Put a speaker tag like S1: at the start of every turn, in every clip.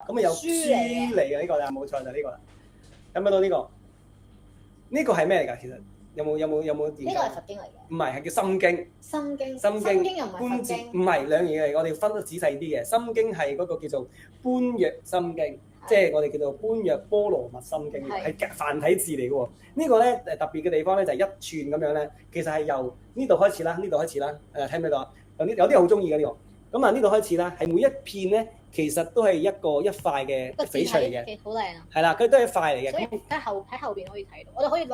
S1: 咁啊有書嚟嘅呢個啦，冇錯就呢個啦。睇唔睇到呢個？呢個係咩嚟㗎？其實有冇？
S2: 呢個係佛經嚟嘅。
S1: 唔係，係叫心經。
S2: 心經又唔係佛經。
S1: 唔係兩樣嘢嚟，我哋要分得仔細啲嘅。心經係嗰個叫做般若心經，即係我哋叫做般若波羅蜜心經，係繁體字嚟嘅喎。呢個咧特別嘅地方咧就係一串咁樣咧，其實係由呢度開始啦，睇唔睇到啊？有啲好中意嘅呢個。咁啊呢度開始啦，係每一片咧其實都係一塊嘅翡翠嚟嘅，
S2: 好靚啊！
S1: 係啦，佢都係一塊嚟嘅。
S2: 所以喺後邊可以睇到，我哋可以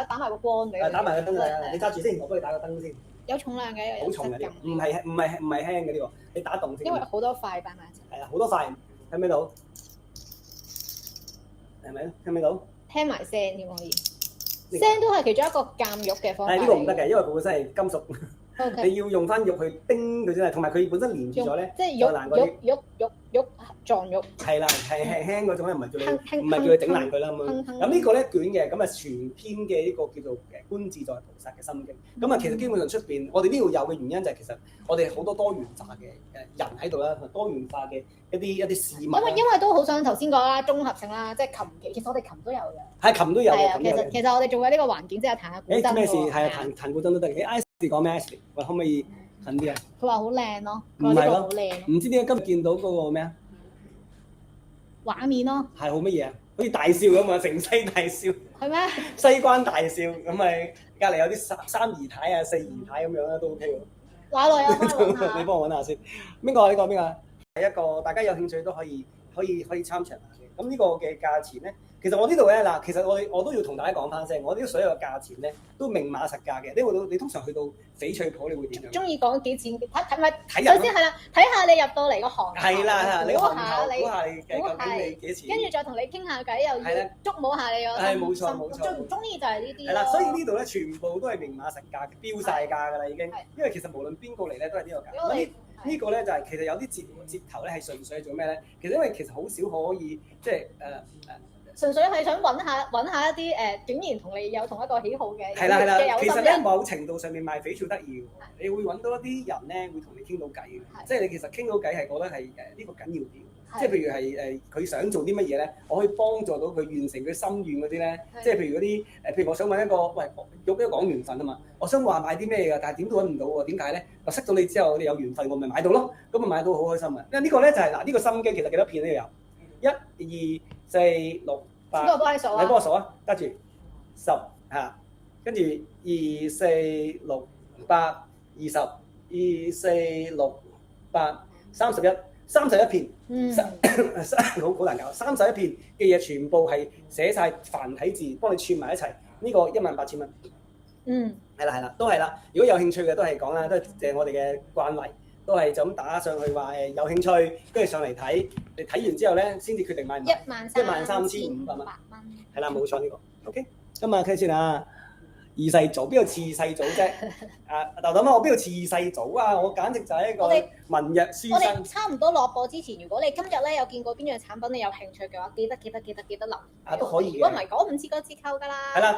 S2: 打埋個光俾佢。
S1: 打埋個燈啊！你揸住先，我幫你打個燈先。
S2: 有重量嘅，
S1: 好重嘅呢個，唔係輕嘅呢個，你打洞先。
S2: 因為好多塊擺埋一齊。
S1: 係啊，好多塊，睇唔睇到？係咪？聽唔聽到？
S2: 聽埋聲添可以，聲都係其中一個鑑玉嘅方法。
S1: 係呢個唔得嘅，因為佢本身係金屬。
S2: Okay.
S1: 你要用翻玉去叮佢先係，同埋佢本身連住咗咧，
S2: 即係玉撞玉。係
S1: 啦，係輕嗰種咧，唔係叫佢整爛佢啦咁樣。咁呢個咧捲嘅，咁啊全篇嘅呢個叫做觀自在菩薩嘅心經。咁啊其實基本上出邊，我哋呢度有嘅原因就係其實我哋好多多元化嘅人喺度啦，多元化嘅一啲事物。
S2: 因為都好想頭先講啦，綜合性啦，即係琴棋，其實我哋琴都有嘅。
S1: 係琴都有
S2: 嘅。其實我哋做嘅呢個環境即係彈下古箏。
S1: 咩事？係啊，彈古箏都得嘅。你講咩？喂，可唔可以近啲啊？
S2: 佢話好靚咯，
S1: 唔係咯，
S2: 好靚。
S1: 唔知點解今日見到嗰個咩啊？
S2: 畫面咯。
S1: 係好乜嘢啊？好似大笑咁啊，城西大笑。
S2: 係咩？
S1: 西關大笑咁咪隔離有啲三姨太啊、四姨太咁樣啦，都 OK 喎。
S2: 畫落有。
S1: 你幫我揾下先。邊個？呢個邊個？係一個大家有興趣都可以參詳下嘅。咁呢個嘅價錢咧？其實我呢度咧嗱，其實我都要同大家講翻聲，我呢啲所有嘅價錢咧都明碼實價嘅。你通常去到翡翠鋪，你會點樣？中意講幾錢？睇首先係啦，睇下你入到嚟個行頭，係啦，你估下你究竟你幾錢？跟住再同你傾下偈，又要觸摸下你個心。係冇錯。最唔中意就係呢啲。係啦，所以呢度咧全部都係明碼實價嘅，標晒價㗎啦已經。因為其實無論邊個嚟咧都係呢個價。呢個咧就係其實有啲折頭咧係純粹係做咩咧？其實因為其實好少可以即係
S2: 純粹係想揾下一啲竟然同你有同一個喜好嘅。
S1: 係啦，其實咧某程度上面賣翡翠得意嘅，你會揾到一啲人咧會同你傾到偈嘅，即係你其實傾到偈係覺得係呢個緊要啲。即係譬如係佢想做啲乜嘢咧，我可以幫助到佢完成佢心願嗰啲咧。即係譬如嗰啲譬如我想揾一個玉呢個講緣分啊嘛，我想話買啲咩㗎，但係點都揾唔到喎，點解咧？我識到你之後，你有緣分，我咪買到咯。咁咪買到好開心啊！因為呢個咧就係嗱，呢個心經其實幾多片呢度有？1、2、4、6、8。你幫我數啊，得住10嚇，跟住2、4、6、8、20、2、4、6、8、31片。好難搞，31片嘅嘢全部係寫晒繁體字，幫你串埋一齊。呢個18,000蚊。係啦，都係啦。如果有興趣嘅都係講啦，都係我哋嘅慣例，都係就咁打上去話有興趣，跟住上嚟睇。你睇完之後咧，先至決定買唔買。13,500蚊。係啦，冇錯呢個。OK， 今日睇先啊。二世祖邊度似世祖啫？豆豆我邊度似世祖啊？我簡直就係一個文弱書生。
S2: 我哋差唔多落播之前，如果你今日咧有見過邊樣產品你有興趣嘅話，記得留。
S1: 都可以嘅。
S2: 如果唔係講唔知個折扣㗎啦。
S1: 係啦。